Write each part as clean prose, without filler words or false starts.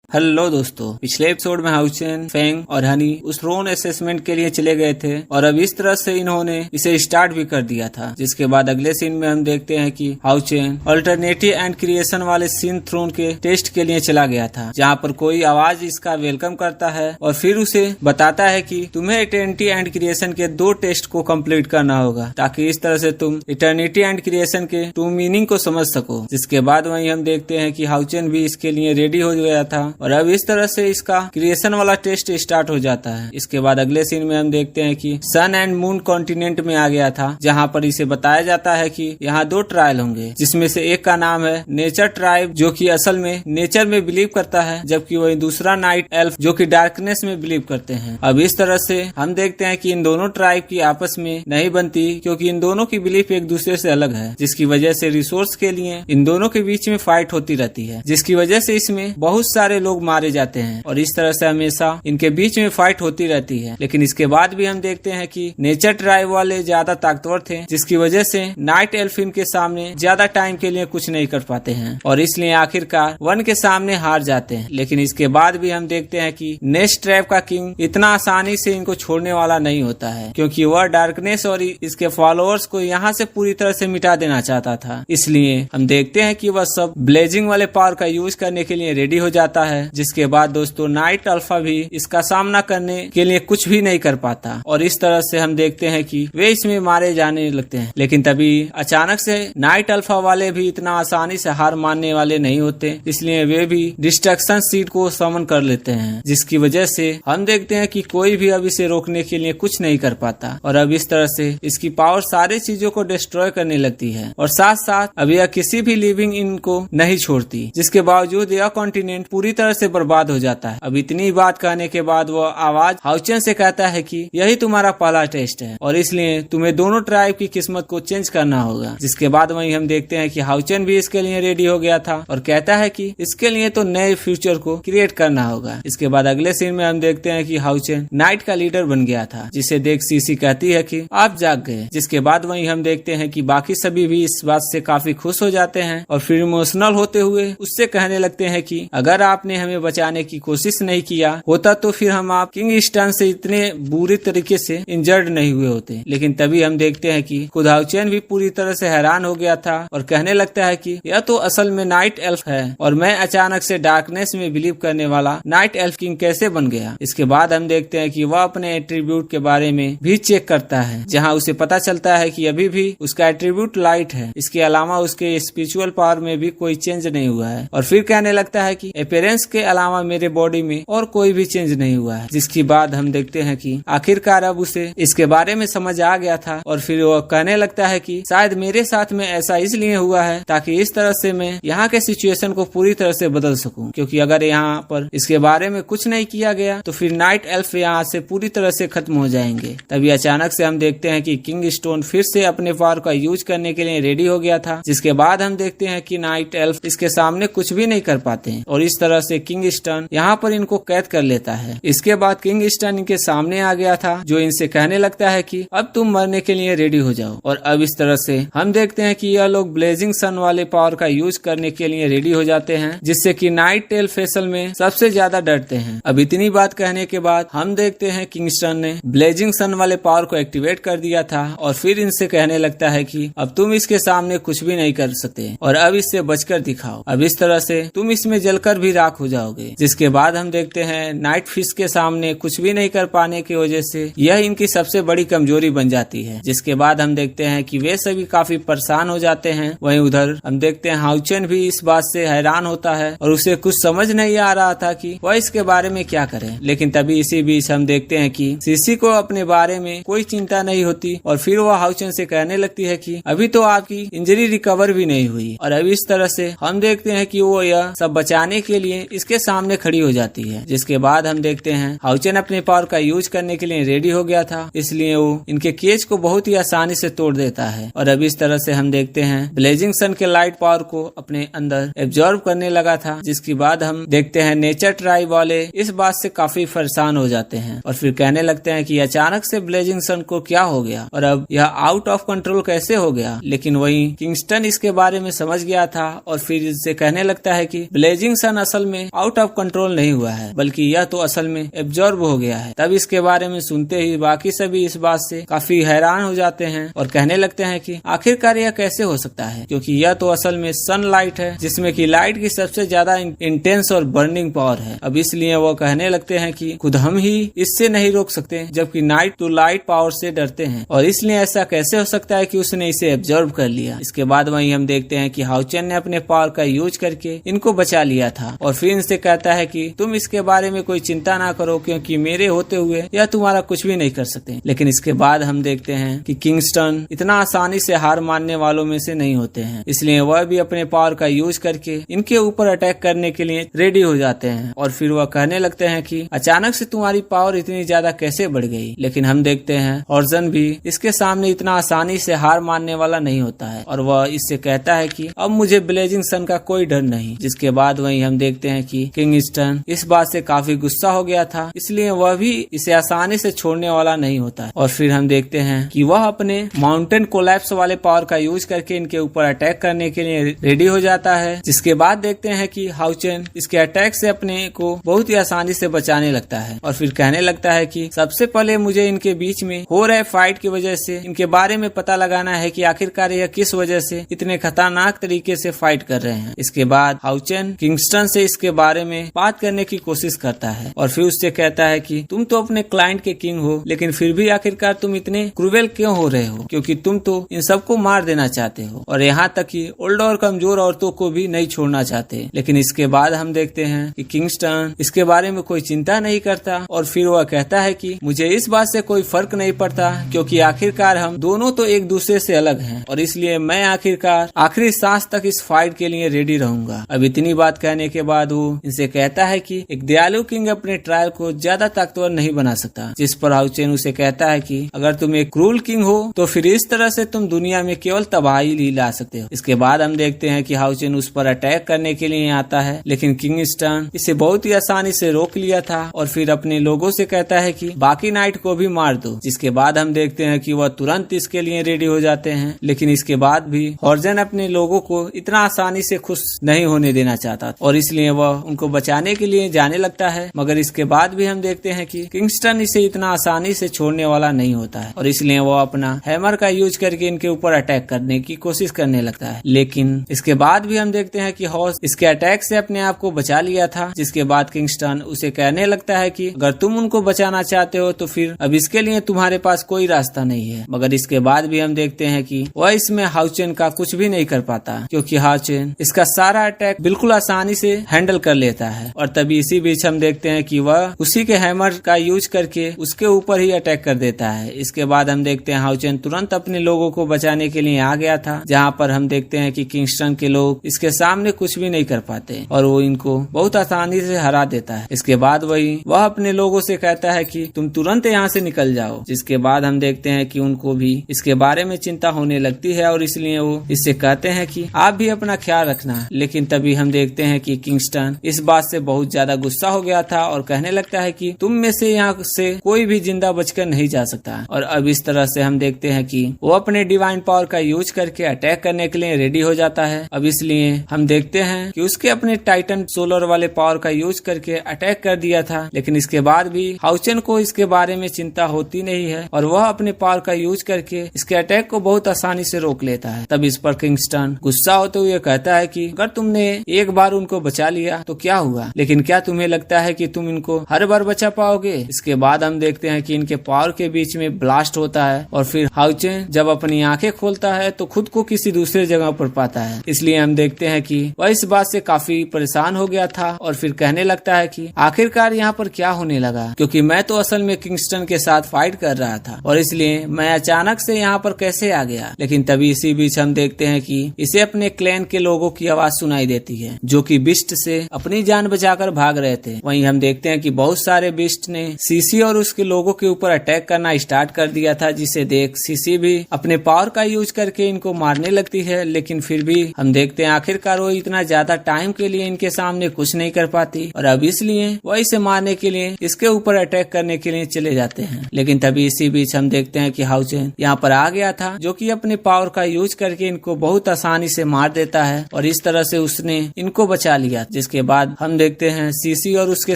Hello दोस्तों, पिछले episode में हाउचेन, फेंग और हनी उस रोन असेसमेंट के लिए चले गए थे और अब इस तरह से इन्होंने इसे स्टार्ट भी कर दिया था। जिसके बाद अगले सीन में हम देखते हैं कि हाउचेन अल्टरनेटिव एंड क्रिएशन वाले सिंथ थ्रोन के टेस्ट के लिए चला गया था, जहाँ पर कोई आवाज इसका वेलकम करता है और फिर उसे बताता है कि तुम्हें इटर्निटी एंड क्रिएशन के 2 टेस्ट को कम्प्लीट करना होगा, ताकि इस तरह से तुम इटर्निटी एंड क्रिएशन के ट्रू मीनिंग को समझ सको। जिसके बाद वहीं हम देखते हैं कि हाउचेन भी इसके लिए रेडी हो गया था और अब इस तरह से इसका क्रिएशन वाला टेस्ट स्टार्ट हो जाता है। इसके बाद अगले सीन में हम देखते हैं कि सन एंड मून कॉन्टिनेंट में आ गया था, जहाँ पर इसे बताया जाता है कि यहाँ 2 ट्रायल होंगे, जिसमें से एक का नाम है नेचर ट्राइब, जो कि असल में नेचर में बिलीव करता है, जबकि वही दूसरा नाइट एल्फ जो कि डार्कनेस में बिलीव करते हैं। अब इस तरह से हम देखते हैं कि इन दोनों ट्राइब की आपस में नहीं बनती, क्योंकि इन दोनों की बिलीफ एक दूसरे से अलग है, जिसकी वजह से रिसोर्स के लिए इन दोनों के बीच में फाइट होती रहती है, जिसकी वजह से इसमें बहुत सारे लोग मारे जाते हैं और इस तरह से हमेशा इनके बीच में फाइट होती रहती है। लेकिन इसके बाद भी हम देखते हैं कि नेचर ट्राइब वाले ज्यादा ताकतवर थे, जिसकी वजह से नाइट एल्फ इनके सामने ज्यादा टाइम के लिए कुछ नहीं कर पाते हैं और इसलिए आखिरकार वन के सामने हार जाते हैं। लेकिन इसके बाद भी हम देखते हैं कि नेस्ट ट्राइब का किंग इतना आसानी से इनको छोड़ने वाला नहीं होता है, क्योंकि वह डार्कनेस और इसके फॉलोअर्स को यहाँ से पूरी तरह से मिटा देना चाहता था। इसलिए हम देखते हैं कि वह सब ब्लेजिंग वाले पावर का यूज करने के लिए रेडी हो जाता है। जिसके बाद दोस्तों नाइट अल्फा भी इसका सामना करने के लिए कुछ भी नहीं कर पाता और इस तरह से हम देखते हैं कि वे इसमें मारे जाने लगते हैं। लेकिन तभी अचानक से नाइट अल्फा वाले भी इतना आसानी से हार मानने वाले नहीं होते, इसलिए वे भी डिस्ट्रक्शन सीड को समन कर लेते हैं, जिसकी वजह से हम देखते हैं कि कोई भी अब इसे रोकने के लिए कुछ नहीं कर पाता और अब इस तरह से इसकी पावर सारी चीजों को डिस्ट्रॉय करने लगती है और साथ साथ अब यह किसी भी लिविंग इनको नहीं छोड़ती, जिसके बावजूद यह कॉन्टिनेंट पूरी तरह से बर्बाद हो जाता है। अब इतनी बात कहने के बाद वो आवाज हाउचेन से कहता है कि यही तुम्हारा पहला टेस्ट है और इसलिए तुम्हें दोनों ट्राइब की किस्मत को चेंज करना होगा। जिसके बाद वहीं हम देखते हैं कि हाउचेन भी इसके लिए रेडी हो गया था और कहता है कि इसके लिए तो नए फ्यूचर को क्रिएट करना होगा। इसके बाद अगले सीन में हम देखते हैं कि हाउचेन नाइट का लीडर बन गया था, जिसे देख सीसी कहती है कि आप जाग गए। जिसके बाद वहीं हम देखते हैं कि बाकी सभी भी इस बात से काफी खुश हो जाते हैं और फिर इमोशनल होते हुए उससे कहने लगते हैं कि अगर आपने हमें बचाने की कोशिश नहीं किया होता तो फिर हम आप किंगस्टन से इतने बुरे तरीके से इंजर्ड नहीं हुए होते। लेकिन तभी हम देखते हैं कि खुद हाउचेन भी पूरी तरह से हैरान हो गया था और कहने लगता है कि यह तो असल में नाइट एल्फ है और मैं अचानक से डार्कनेस में बिलीव करने वाला नाइट एल्फ किंग कैसे बन गया। इसके बाद हम देखते हैं कि वह अपने एट्रीब्यूट के बारे में भी चेक करता है, जहाँ उसे पता चलता है कि अभी भी उसका एट्रीब्यूट लाइट है। इसके अलावा उसके स्पिरिचुअल पावर में भी कोई चेंज नहीं हुआ है और फिर कहने लगता है कि अपीयरेंस के अलावा मेरे बॉडी में और कोई भी चेंज नहीं हुआ है। जिसके बाद हम देखते हैं कि आखिरकार अब उसे इसके बारे में समझ आ गया था और फिर वो कहने लगता है कि शायद मेरे साथ में ऐसा इसलिए हुआ है ताकि इस तरह से मैं यहाँ के सिचुएशन को पूरी तरह से बदल सकूं, क्योंकि अगर यहाँ पर इसके बारे में कुछ नहीं किया गया तो फिर नाइट एल्फ यहाँ से पूरी तरह से खत्म हो जाएंगे। तभी अचानक से हम देखते हैं कि किंग स्टोन फिर से अपने पावर का यूज करने के लिए रेडी हो गया था। जिसके बाद हम देखते हैं कि नाइट एल्फ इसके सामने कुछ भी नहीं कर पाते हैं और इस तरह से किंग स्टोन यहाँ पर इनको कैद कर लेता है। इसके बाद किंग स्टोन इनके सामने आ गया था, जो इनसे कहने लगता है कि अब तुम मरने के लिए रेडी हो जाओ और अब इस तरह से हम देखते हैं कि यह लोग ब्लेजिंग सन वाले पावर का यूज करने के लिए रेडी हो जाते हैं, जिससे कि नाइट टेल फेसल में सबसे ज्यादा डरते हैं। अब इतनी बात कहने के बाद हम देखते हैं किंगस्टन ने ब्लेजिंग सन वाले पावर को एक्टिवेट कर दिया था और फिर इनसे कहने लगता है कि अब तुम इसके सामने कुछ भी नहीं कर सकते और अब इससे बचकर दिखाओ। अब इस तरह से तुम इसमें जलकर भी राख हो जाओगे। जिसके बाद हम देखते हैं नाइट फिश के सामने कुछ भी नहीं कर पाने की वजह से यह इनकी सबसे बड़ी कमजोरी बन जाती है। जिसके बाद हम देखते हैं कि वे सभी काफी परेशान हो जाते हैं। वहीं उधर हम देखते हैं हाउचेन भी इस बात से हैरान होता है और उसे कुछ समझ नहीं आ रहा था कि वह इसके बारे में क्या करे। लेकिन तभी इसी बीच हम देखते हैं कि सीसी को अपने बारे में कोई चिंता नहीं होती और फिर वह हाउचेन से कहने लगती है कि अभी तो आपकी इंजरी रिकवर भी नहीं हुई और अब इस तरह से हम देखते हैं कि वो यह सब बचाने के लिए इसके सामने खड़ी हो जाती है। जिसके बाद हम देखते हैं हाउचेन अपने पावर का यूज करने के लिए रेडी हो गया था, इसलिए वो इनके केज को बहुत ही आसानी से तोड़ देता है और अब इस तरह से हम देखते हैं ब्लेजिंग सन के लाइट पावर को अपने अंदर एब्जॉर्ब करने लगा था। जिसके बाद हम देखते हैं नेचर ट्राइब वाले इस बात से काफी परेशान हो जाते हैं और फिर कहने लगते हैं कि अचानक से ब्लेजिंग सन को क्या हो गया और अब यह आउट ऑफ कंट्रोल कैसे हो गया। लेकिन वहीं किंगस्टन इसके बारे में समझ गया था और फिर इससे कहने लगता है कि ब्लेजिंग सन असल में में आउट ऑफ कंट्रोल नहीं हुआ है, बल्कि यह तो असल में एब्जॉर्ब हो गया है। तब इसके बारे में सुनते ही बाकी सभी इस बात से काफी हैरान हो जाते हैं और कहने लगते हैं कि आखिरकार यह कैसे हो सकता है, क्योंकि यह तो असल में सनलाइट है, जिसमें कि लाइट की सबसे ज्यादा इंटेंस और बर्निंग पावर है। अब इसलिए वो कहने लगते हैं कि खुद हम ही इससे नहीं रोक सकते, जबकि नाइट तो लाइट पावर से डरते हैं, और इसलिए ऐसा कैसे हो सकता है कि उसने इसे एब्जॉर्ब कर लिया। इसके बाद वहीं हम देखते हैं कि हाउचेन ने अपने पावर का यूज करके इनको बचा लिया था और फिर इनसे कहता है कि तुम इसके बारे में कोई चिंता ना करो, क्योंकि मेरे होते हुए यह तुम्हारा कुछ भी नहीं कर सकते। लेकिन इसके बाद हम देखते हैं कि किंगस्टन इतना आसानी से हार मानने वालों में से नहीं होते हैं, इसलिए वह भी अपने पावर का यूज करके इनके ऊपर अटैक करने के लिए रेडी हो जाते हैं। और फिर वह कहने लगते हैं कि अचानक से तुम्हारी पावर इतनी ज्यादा कैसे बढ़ गई। लेकिन हम देखते हैं हॉर्जन भी इसके सामने इतना आसानी से हार मानने वाला नहीं होता है और वह इससे कहता है कि अब मुझे ब्लेजिंग सन का कोई डर नहीं। जिसके बाद वहीं हम देखते हैं कि किंगस्टन इस बात से काफी गुस्सा हो गया था, इसलिए वह भी इसे आसानी से छोड़ने वाला नहीं होता है। और फिर हम देखते हैं कि वह अपने माउंटेन कोलैप्स वाले पावर का यूज करके इनके ऊपर अटैक करने के लिए रेडी हो जाता है। जिसके बाद देखते हैं कि हाउचेन इसके अटैक से अपने को बहुत ही आसानी से बचाने लगता है और फिर कहने लगता है कि सबसे पहले मुझे इनके बीच में हो रहे फाइट की वजह से इनके बारे में पता लगाना है कि आखिरकार यह किस वजह से इतने खतरनाक तरीके से फाइट कर रहे हैं। इसके बाद हाउचेन किंगस्टन से इसके बारे में बात करने की कोशिश करता है और फिर उससे कहता है कि तुम तो अपने क्लाइंट के किंग हो, लेकिन फिर भी आखिरकार तुम इतने क्रूवेल क्यों हो रहे हो, क्योंकि तुम तो इन सबको मार देना चाहते हो और यहाँ तक कि ओल्ड और कमजोर औरतों को भी नहीं छोड़ना चाहते। लेकिन इसके बाद हम देखते हैं कि किंगस्टन इसके बारे में कोई चिंता नहीं करता और फिर वह कहता है कि मुझे इस बात से कोई फर्क नहीं पड़ता, क्योंकि आखिरकार हम दोनों तो एक दूसरे से अलग हैं और इसलिए मैं आखिरकार आखिरी सांस तक इस फाइट के लिए रेडी रहूंगा। अब इतनी बात कहने के बाद वो इनसे कहता है कि एक दयालु किंग अपने ट्रायल को ज्यादा ताकतवर नहीं बना सकता। जिस पर हाउचेन उसे कहता है कि अगर तुम एक क्रूल किंग हो तो फिर इस तरह से तुम दुनिया में केवल तबाही ही ला सकते हो। इसके बाद हम देखते हैं कि हाउचेन उस पर अटैक करने के लिए आता है, लेकिन किंगस्टन इसे बहुत ही आसानी से रोक लिया था और फिर अपने लोगों से कहता है कि बाकी नाइट को भी मार दो। जिसके बाद हम देखते हैं कि वह तुरंत इसके लिए रेडी हो जाते हैं, लेकिन इसके बाद भी हॉर्जन अपने लोगों को इतना आसानी से खुश नहीं होने देना चाहता और इसलिए वह उनको बचाने के लिए जाने लगता है। मगर इसके बाद भी हम देखते हैं कि किंगस्टन इसे इतना आसानी से छोड़ने वाला नहीं होता है और इसलिए वह अपना हैमर का यूज करके इनके ऊपर अटैक करने की कोशिश करने लगता है। लेकिन इसके बाद भी हम देखते हैं कि हॉर्स इसके अटैक से अपने आप को बचा लिया था। जिसके बाद किंगस्टन उसे कहने लगता है कि अगर तुम उनको बचाना चाहते हो तो फिर अब इसके लिए तुम्हारे पास कोई रास्ता नहीं है। मगर इसके बाद भी हम देखते हैं कि वह इसमें हाउचेन का कुछ भी नहीं कर पाता, क्योंकि हाउचेन इसका सारा अटैक बिल्कुल आसानी से हैंडल कर लेता है और तभी इसी बीच हम देखते हैं कि वह उसी के हैमर का यूज करके उसके ऊपर ही अटैक कर देता है। इसके बाद हम देखते हैं हाउचेन तुरंत अपने लोगों को बचाने के लिए आ गया था, जहाँ पर हम देखते हैं कि किंगस्टन के लोग इसके सामने कुछ भी नहीं कर पाते और वो इनको बहुत आसानी से हरा देता है। इसके बाद वह अपने लोगों से कहता है कि तुम तुरंत यहाँ से निकल जाओ। जिसके बाद हम देखते हैं कि उनको भी इसके बारे में चिंता होने लगती है और इसलिए वो इससे कहते हैं कि आप भी अपना ख्याल रखना। लेकिन तभी हम देखते हैं कि किंगस्टन इस बात से बहुत ज्यादा गुस्सा हो गया था और कहने लगता है कि तुम में से यहाँ से कोई भी जिंदा बचकर नहीं जा सकता। और अब इस तरह से हम देखते हैं कि वो अपने डिवाइन पावर का यूज करके अटैक करने के लिए रेडी हो जाता है। अब इसलिए हम देखते हैं कि उसके अपने टाइटन सोलर वाले पावर का यूज करके अटैक कर दिया था, लेकिन इसके बाद भी हाउचेन को इसके बारे में चिंता होती नहीं है और वह अपने पावर का यूज करके इसके अटैक को बहुत आसानी से रोक लेता है। तब इस पर किंगस्टन गुस्सा होते हुए कहता है कि अगर तुमने एक बार उनको बचा लिया तो क्या हुआ, लेकिन क्या तुम्हें लगता है कि तुम इनको हर बार बचा पाओगे। इसके बाद हम देखते हैं कि इनके पावर के बीच में ब्लास्ट होता है और फिर हाउचेन जब अपनी आंखें खोलता है तो खुद को किसी दूसरे जगह पर पाता है। इसलिए हम देखते हैं कि वह इस बात से काफी परेशान हो गया था और फिर कहने लगता है कि आखिरकार यहाँ पर क्या होने लगा, क्योंकि मैं तो असल में किंगस्टन के साथ फाइट कर रहा था और इसलिए मैं अचानक से यहाँ पर कैसे आ गया। लेकिन तभी इसी बीच हम देखते हैं कि इसे अपने क्लैन के लोगों की आवाज सुनाई देती है, जो कि बिस्ट से अपनी जान बचाकर भाग रहे थे। वहीं हम देखते हैं कि बहुत सारे बिस्ट ने सीसी और उसके लोगों के ऊपर अटैक करना स्टार्ट कर दिया था, जिसे देख सीसी भी अपने पावर का यूज करके इनको मारने लगती है। लेकिन फिर भी हम देखते हैं आखिरकार वो इतना ज्यादा टाइम के लिए इनके सामने कुछ नहीं कर पाती और अब इसलिए वह इसे मारने के लिए इसके ऊपर अटैक करने के लिए चले जाते हैं। लेकिन तभी इसी बीच हम देखते हैं कि हाउचेन यहाँ पर आ गया था, जो कि अपने पावर का यूज करके इनको बहुत आसानी से मार देता है और इस तरह से उसने इनको बचा लिया। जिसके बाद हम देखते हैं सीसी और उसके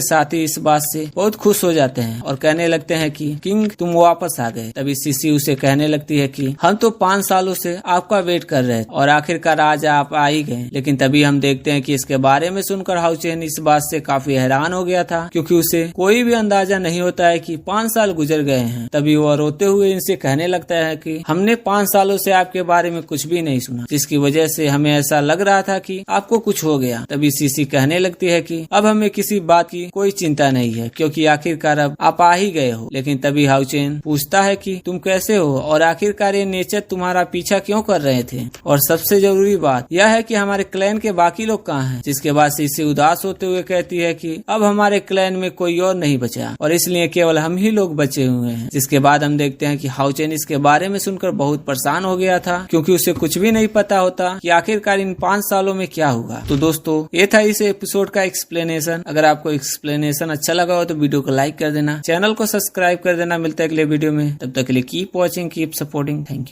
साथी इस बात से बहुत खुश हो जाते हैं और कहने लगते हैं कि किंग तुम वापस आ गए। तभी सीसी उसे कहने लगती है कि हम तो 5 सालों से आपका वेट कर रहे थे और आखिरकार आज आप आ ही गए। लेकिन तभी हम देखते हैं कि इसके बारे में सुनकर हाउ चेन इस बात से काफी हैरान हो गया था, क्योंकि उसे कोई भी अंदाजा नहीं होता है कि 5 साल गुजर गए हैं। तभी वह रोते हुए इनसे कहने लगता है कि हमने 5 सालों से आपके बारे में कुछ भी नहीं सुना, जिसकी वजह से हमें ऐसा लग रहा था कि आपको कुछ हो गया। तभी सीसी कहने लगती है कि अब हमें किसी बात की कोई चिंता नहीं है, क्योंकि आखिरकार अब आप आ ही गए हो। लेकिन तभी हाउ चेन पूछता है कि तुम कैसे हो और आखिरकार ये नेचर तुम्हारा पीछा क्यों कर रहे थे, और सबसे जरूरी बात यह है कि हमारे क्लैन के बाकी लोग कहाँ हैं। जिसके बाद सीसी उदास होते हुए कहती है कि अब हमारे क्लैन में कोई और नहीं बचा और इसलिए केवल हम ही लोग बचे हुए हैं। जिसके बाद हम देखते हैं कि हाउ चेन इसके बारे में सुनकर बहुत परेशान हो गया था, क्योंकि उसे कुछ भी नहीं पता होता कि आखिरकार इन 5 सालों में क्या हुआ। तो दोस्तों ये था इस एपिसोड का एक्सप्लेनेशन। अगर आपको एक्सप्लेनेशन अच्छा लगा हो तो वीडियो को लाइक कर देना, चैनल को सब्सक्राइब कर देना। मिलते हैं अगले वीडियो में, तब तक के लिए keep watching, keep supporting. Thank you.